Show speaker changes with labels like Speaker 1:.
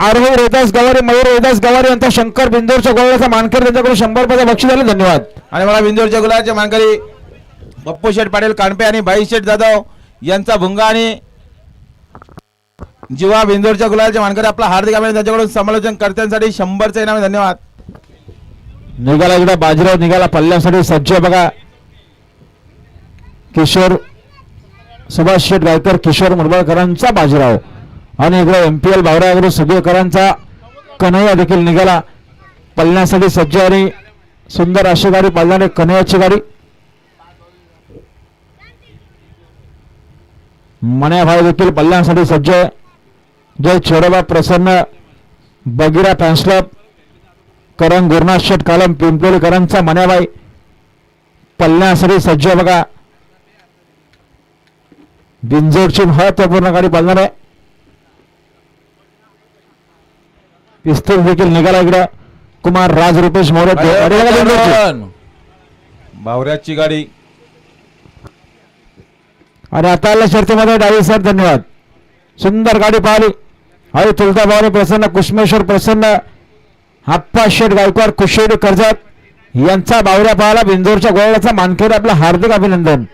Speaker 1: आरोही रोहिदास गवारी मयूर रोहिदास गवारी यांचा शंकर बिंदोरच्या गोळ्याचा मानकरी त्यांच्याकडून 100 रुपयाचा बक्षीस झाले. धन्यवाद.
Speaker 2: आणि मला बिंदोरच्या गुलाबाचे मानकरी पप्पू शेठ पाटील कानपे आणि भाई शेठ जाधव यांचा भुंगा आणि जीवा बिंदोरच्या गुलाबाचे मानकरी आपला हार्दिक अभिनंदन. त्यांच्याकडून समालोचन कर्त्यांसाठी 100चे इनाम. धन्यवाद.
Speaker 1: निघाला इकडे बाजीराव निघाला पल्ल्यासाठी सज्ज बघा. किशोर सुभाष शेठ गायकर किशोर मुरबाळकरांचा बाजीराव आणि इकडे MPL बावरागुरु सुगेकरांचा कन्हैया देखील निघाला पळण्यासाठी सज्ज आणि सुंदर अशी गाडी पळणारी कन्हैयाची गाडी. मण्याभाई देखील पळण्यासाठी सज्ज. जय छोडोबा प्रसन्न बगिरा फॅन्स क्लब करण गुरुनाथ शेठ कालम पिंपलोलीकरांचा मण्याबाई पळण्यासाठी सज्ज बघा. बिंजोरची महत्वपूर्ण गाडी पळणार आहे. पिस्तूल देखील निघाला इकडे कुमार राज रुपेश मोरे
Speaker 2: बावऱ्याची गाडी.
Speaker 1: आणि आता आल्या शर्तीमध्ये डावी सर. धन्यवाद. सुंदर गाडी पाहिली. हरी तुलता भावने प्रसन्न कुष्मेश्वर प्रसन्न हाप्पा शेठ गायकवाड कुशेडी कर्जत यांचा बावऱ्या पाहिला. बिंदोरच्या गोळ्याचा मानकरी आपलं हार्दिक अभिनंदन.